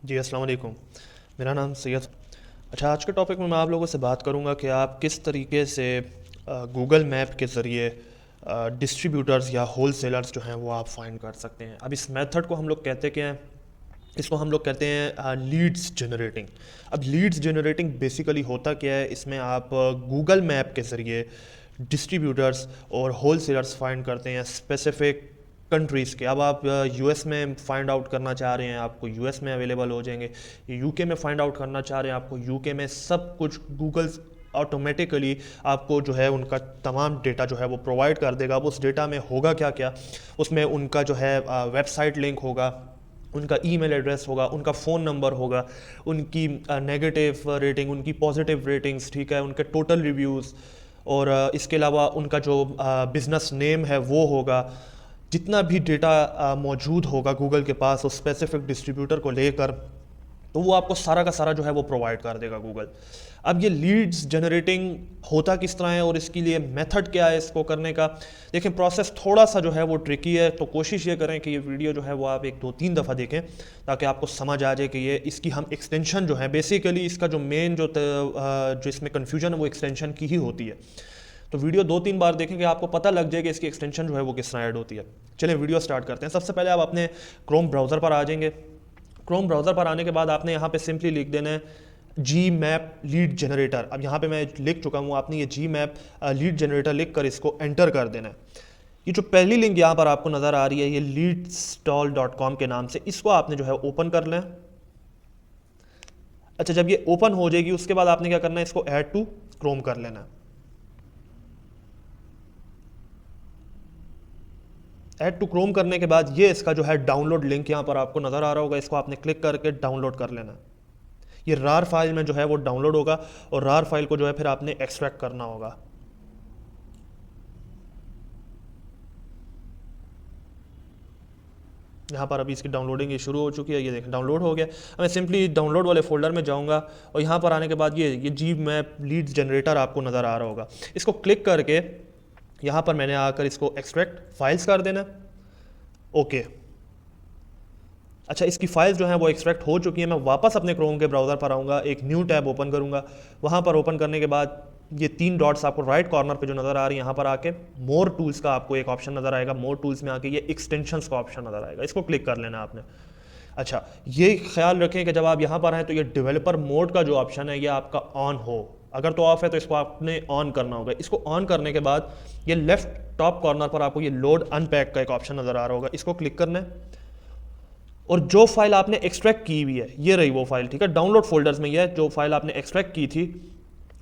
जी अस्सलाम वालेकुम। मेरा नाम सैयद। अच्छा, आज के टॉपिक में मैं आप लोगों से बात करूंगा कि आप किस तरीके से गूगल मैप के ज़रिए डिस्ट्रीब्यूटर्स या होल सेलर्स जो हैं वो आप फाइंड कर सकते हैं। अब इस मेथड को हम लोग कहते क्या हैं, इसको हम लोग कहते हैं लीड्स जनरेटिंग। अब लीड्स जनरेटिंग बेसिकली होता क्या है, इसमें आप गूगल मैप के ज़रिए डिस्ट्रीब्यूटर्स और होल सेलर्स फाइंड करते हैं स्पेसिफिक कंट्रीज़ के। अब आप यूएस में फाइंड आउट करना चाह रहे हैं, आपको यूएस में अवेलेबल हो जाएंगे। यूके में फाइंड आउट करना चाह रहे हैं, आपको यूके में सब कुछ गूगल ऑटोमेटिकली आपको जो है उनका तमाम डेटा जो है वो प्रोवाइड कर देगा। अब उस डेटा में होगा क्या क्या, उसमें उनका जो है वेबसाइट लिंक होगा, उनका ईमेल एड्रेस होगा, उनका फ़ोन नंबर होगा, उनकी नेगेटिव रेटिंग, उनकी पॉजिटिव रेटिंग्स, ठीक है, उनके टोटल रिव्यूज़, और इसके अलावा उनका जो बिज़नेस नेम है वो होगा। जितना भी डेटा मौजूद होगा गूगल के पास उस स्पेसिफिक डिस्ट्रीब्यूटर को लेकर, तो वो आपको सारा का सारा जो है वो प्रोवाइड कर देगा गूगल। अब ये लीड्स जनरेटिंग होता किस तरह है और इसके लिए मेथड क्या है इसको करने का। देखें, प्रोसेस थोड़ा सा जो है वो ट्रिकी है, तो कोशिश ये करें कि ये वीडियो जो है वो आप 1 2 3 दफ़ा देखें ताकि आपको समझ आ जाए कि ये इसकी हम एक्सटेंशन जो है, बेसिकली इसका जो मेन जो इसमें कन्फ्यूजन है वो एक्सटेंशन की ही होती है। तो वीडियो 2 3 बार देखेंगे, आपको पता लग जाएगा इसकी एक्सटेंशन जो है वो किस तरह ऐड होती है। चलिए वीडियो स्टार्ट करते हैं। सबसे पहले आप अपने क्रोम ब्राउज़र पर आ जाएंगे। क्रोम ब्राउज़र पर आने के बाद आपने यहाँ पे सिंपली लिख देना है जी मैप लीड जनरेटर। अब यहाँ पे मैं लिख चुका हूँ, आपने ये जी मैप लीड जनरेटर लिख कर इसको एंटर कर देना है। ये जो पहली लिंक यहाँ पर आपको नज़र आ रही है, ये leadstall.com के नाम से, इसको आपने जो है ओपन कर लें। अच्छा, जब ये ओपन हो जाएगी उसके बाद आपने क्या करना है, इसको ऐड टू क्रोम कर लेना है। ऐड टू क्रोम करने के बाद ये इसका जो है डाउनलोड लिंक यहाँ पर आपको नज़र आ रहा होगा, इसको आपने क्लिक करके डाउनलोड कर लेना है। ये रार फाइल में जो है वो डाउनलोड होगा और रार फाइल को जो है फिर आपने एक्सट्रैक्ट करना होगा। यहाँ पर अभी इसकी डाउनलोडिंग ये शुरू हो चुकी है, ये देखें डाउनलोड हो गया। मैं सिंपली डाउनलोड वाले फोल्डर में जाऊँगा और यहाँ पर आने के बाद ये जी मैप लीड्स जनरेटर आपको नज़र आ रहा होगा, इसको क्लिक करके यहाँ पर मैंने आकर इसको एक्सट्रैक्ट फाइल्स कर देना। ओके, अच्छा, इसकी फाइल्स जो हैं वो एक्सट्रैक्ट हो चुकी हैं। मैं वापस अपने क्रोम के ब्राउज़र पर आऊँगा, एक न्यू टैब ओपन करूँगा। वहाँ पर ओपन करने के बाद ये 3 डॉट्स आपको राइट कॉर्नर पे जो नज़र आ रही है, यहाँ पर आके मोर टूल्स का आपको एक ऑप्शन नज़र आएगा। मोर टूल्स में आके ये एक्सटेंशंस का ऑप्शन नज़र आएगा, इसको क्लिक कर लेना आपने। अच्छा, ये ख्याल रखें कि जब आप यहाँ पर आएँ तो ये डेवलपर मोड का जो ऑप्शन है ये आपका ऑन हो। अगर तो ऑफ है तो इसको आपने ऑन करना होगा। इसको ऑन करने के बाद ये लेफ्ट टॉप कॉर्नर पर आपको ये लोड अनपैक का एक ऑप्शन नज़र आ रहा होगा, इसको क्लिक करना है। और जो फाइल आपने एक्सट्रैक्ट की हुई है ये रही वो फाइल, ठीक है, डाउनलोड फोल्डर्स में ये जो फाइल आपने एक्सट्रैक्ट की थी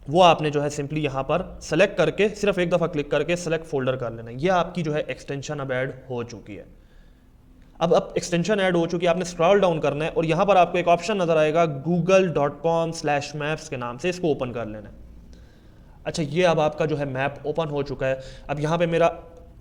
वो आपने जो है सिंपली यहाँ पर सेलेक्ट करके सिर्फ एक दफ़ा क्लिक करके सेलेक्ट फोल्डर कर लेना है। ये आपकी जो है एक्सटेंशन अब ऐड हो चुकी है। अब एक्सटेंशन ऐड हो चुकी है, आपने स्क्रॉल डाउन करना है और यहाँ पर आपको एक ऑप्शन नज़र आएगा google.com/maps के नाम से, इसको ओपन कर लेना है। अच्छा, ये अब आपका जो है मैप ओपन हो चुका है। अब यहाँ पे मेरा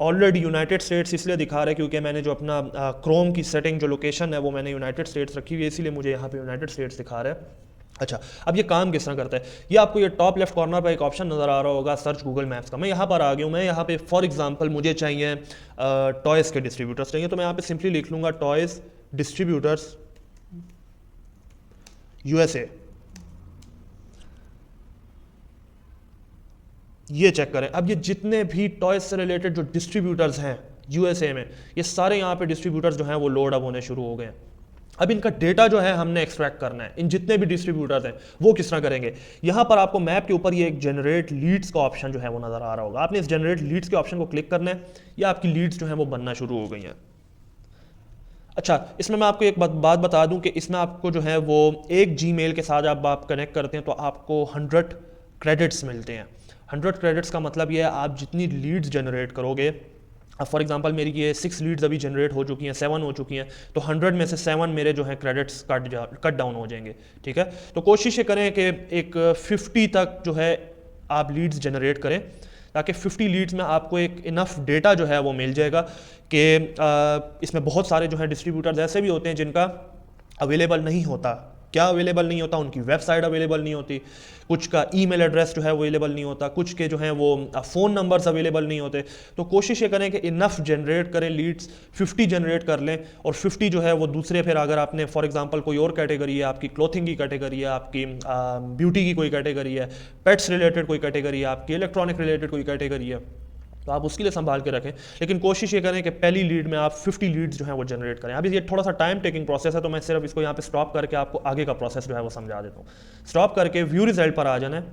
ऑलरेडी यूनाइटेड स्टेट्स इसलिए दिखा रहा है क्योंकि मैंने जो अपना क्रोम की सेटिंग जो लोकेशन है वो मैंने यूनाइटेड स्टेट्स रखी हुई है, इसीलिए मुझे यहाँ पे यूनाइटेड स्टेट्स दिखा रहा है। अच्छा, अब ये काम किस तरह करता है, ये आपको ये टॉप लेफ्ट कॉर्नर पर एक ऑप्शन नज़र आ रहा होगा सर्च गूगल मैप्स का। मैं यहाँ पर आ गया हूँ। मैं यहाँ पे फॉर एग्जांपल मुझे चाहिए टॉयज़ के डिस्ट्रीब्यूटर्स चाहिए, तो मैं यहाँ पे सिंपली लिख लूँगा टॉयज़ डिस्ट्रीब्यूटर्स यूएसए। ये चेक करें, अब ये जितने भी टॉयज से रिलेटेड जो डिस्ट्रीब्यूटर्स हैं यूएसए में, ये सारे यहाँ पे डिस्ट्रीब्यूटर्स जो हैं वो लोड अप होने शुरू हो गए हैं। अब इनका डेटा जो है हमने एक्सट्रैक्ट करना है। इन जितने भी डिस्ट्रीब्यूटर्स हैं वो किस तरह करेंगे, यहाँ पर आपको मैप के ऊपर ये एक जनरेट लीड्स का ऑप्शन जो है वो नज़र आ रहा होगा। आपने इस जनरेट लीड्स के ऑप्शन को क्लिक करना है, ये आपकी लीड्स जो है वो बनना शुरू हो गई हैं। अच्छा, इसमें मैं आपको एक बात बता दूं कि इसमें आपको जो है वो एक जीमेल के साथ जब आप कनेक्ट करते हैं तो आपको 100 क्रेडिट्स मिलते हैं। 100 क्रेडिट्स का मतलब ये है आप जितनी लीड्स जनरेट करोगे, अब फॉर एग्जांपल मेरी ये 6 लीड्स अभी जनरेट हो चुकी हैं, 7 हो चुकी हैं, तो 100 में से 7 मेरे जो हैं क्रेडिट्स कट डाउन हो जाएंगे, ठीक है। तो कोशिश ये करें कि एक 50 तक जो है आप लीड्स जनरेट करें ताकि 50 लीड्स में आपको एक इनफ डेटा जो है वो मिल जाएगा कि इसमें बहुत सारे जो है डिस्ट्रीब्यूटर्स ऐसे भी होते हैं जिनका अवेलेबल नहीं होता क्या अवेलेबल नहीं होता, उनकी वेबसाइट अवेलेबल नहीं होती, कुछ का ईमेल एड्रेस जो है वो अवेलेबल नहीं होता, कुछ के जो हैं वो फ़ोन नंबर्स अवेलेबल नहीं होते। तो कोशिश ये करें कि इनफ जनरेट करें लीड्स, 50 जनरेट कर लें, और 50 जो है वो दूसरे, फिर अगर आपने फॉर एग्जांपल कोई और कैटेगरी है, आपकी क्लोथिंग की कैटेगरी है, आपकी ब्यूटी की कोई कैटेगरी है, पेट्स रिलेटेड कोई कैटेगरी है, आपकी इलेक्ट्रॉनिक रिलेटेड कोई कैटेगरी है, तो आप उसके लिए संभाल के रखें। लेकिन कोशिश ये करें कि पहली लीड में आप 50 लीड्स जो हैं वो जनरेट करें। अभी ये थोड़ा सा टाइम टेकिंग प्रोसेस है, तो मैं सिर्फ इसको यहाँ पे स्टॉप करके आपको आगे का प्रोसेस जो है वो समझा देता हूँ। स्टॉप करके व्यू रिजल्ट पर आ जाना है।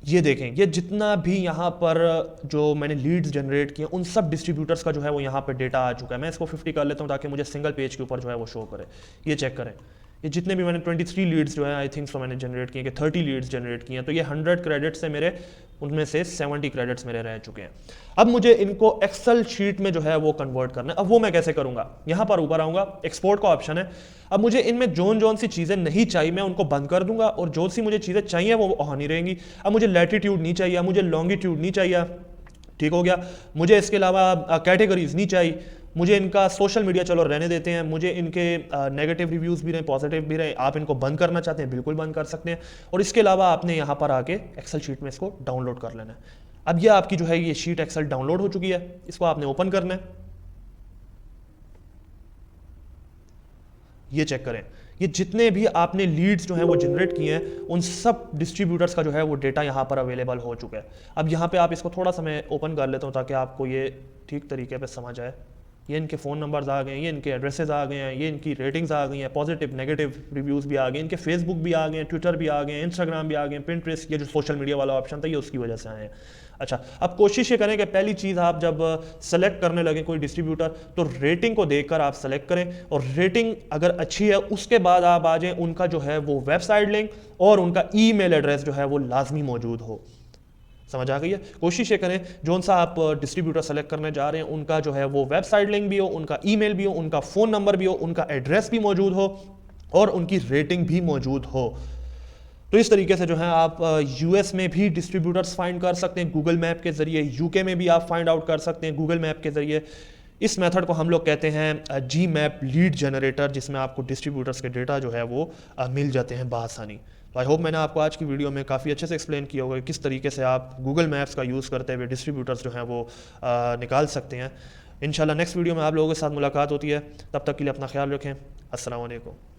ये देखें, ये जितना भी यहाँ पर जो मैंने लीड्स जनरेट किए उन सब डिस्ट्रीब्यूटर्स का जो है वो यहाँ पर डेटा आ चुका है। मैं इसको 50 कर लेता हूँ ताकि मुझे सिंगल पेज के ऊपर जो है वो शो करे। ये चेक करें, ये जितने भी मैंने 23 लीड्स जो है आई थिंक सो मैंने जनरेट किए, कि 30 लीड्स जनरेट किए हैं, तो ये 100 क्रेडिट्स से मेरे, उनमें से 70 क्रेडिट्स मेरे रह चुके हैं। अब मुझे इनको एक्सेल शीट में जो है वो कन्वर्ट करना है। अब वो मैं कैसे करूँगा, यहाँ पर ऊपर आऊँगा, एक्सपोर्ट का ऑप्शन है। अब मुझे इनमें जोन सी चीज़ें नहीं चाहिए, मैं उनको बंद कर दूंगा, और जो सी मुझे चीज़ें चाहिए वो वहाँ रहेंगी। अब मुझे लैटिट्यूड नहीं चाहिए, मुझे लॉन्गिट्यूड नहीं चाहिए, ठीक हो गया। मुझे इसके अलावा कैटेगरीज नहीं चाहिए, मुझे इनका सोशल मीडिया चलो रहने देते हैं, मुझे इनके नेगेटिव रिव्यूज़ भी रहे, पॉजिटिव भी रहे। आप इनको बंद करना चाहते हैं बिल्कुल बंद कर सकते हैं, और इसके अलावा आपने यहाँ पर आके एक्सेल शीट में इसको डाउनलोड कर लेना है। अब ये आपकी जो है ये शीट एक्सेल डाउनलोड हो चुकी है, इसको आपने ओपन करना है। ये चेक करें, ये जितने भी आपने लीड्स जो हैं वो जनरेट किए हैं उन सब डिस्ट्रीब्यूटर्स का जो है वो डेटा यहाँ पर अवेलेबल हो चुका है। अब यहाँ पे आप इसको थोड़ा सा मैं ओपन कर लेता हूँ ताकि आपको ये ठीक तरीके पे समझ आए। ये इनके फ़ोन नंबर्स आ गए हैं, ये इनके एड्रेसेस आ गए हैं, ये इनकी रेटिंग्स आ गई हैं, पॉजिटिव नेगेटिव रिव्यूज़ भी आ गए, इनके फेसबुक भी आ गए हैं, ट्विटर भी आ गए हैं, इंस्टाग्राम भी आ गए हैं, पिंटरेस्ट, ये जो सोशल मीडिया वाला ऑप्शन था ये उसकी वजह से आए हैं। अच्छा, अब कोशिश ये करें कि पहली चीज़ आप जब सेलेक्ट करने लगे कोई डिस्ट्रीब्यूटर, तो रेटिंग को देखकर आप सेलेक्ट करें, और रेटिंग अगर अच्छी है उसके बाद आप आ जाएं उनका जो है वो वेबसाइट लिंक और उनका ईमेल एड्रेस जो है वो लाजमी मौजूद हो। समझ आ गई है। कोशिश ये करें जोन सा आप डिस्ट्रीब्यूटर सेलेक्ट करने जा रहे हैं उनका जो है वो वेबसाइट लिंक भी हो, उनका ईमेल भी हो, उनका फ़ोन नंबर भी हो, उनका एड्रेस भी मौजूद हो, और उनकी रेटिंग भी मौजूद हो। तो इस तरीके से जो है आप यूएस में भी डिस्ट्रीब्यूटर्स फाइंड कर सकते हैं गूगल मैप के ज़रिए, यूके में भी आप फाइंड आउट कर सकते हैं गूगल मैप के ज़रिए। इस मेथड को हम लोग कहते हैं जी मैप लीड जनरेटर, जिसमें आपको डिस्ट्रीब्यूटर्स के डेटा जो है वो मिल जाते हैं बआसानी। तो आई होप मैंने आपको आज की वीडियो में काफ़ी अच्छे से एक्सप्लेन किया होगा कि किस तरीके से आप गूगल मैप्स का यूज़ करते हुए डिस्ट्रीब्यूटर्स जो हैं वो निकाल सकते हैं। इंशाल्लाह नेक्स्ट वीडियो में आप लोगों के साथ मुलाकात होती है, तब तक के लिए अपना ख्याल रखें। अस्सलाम वालेकुम।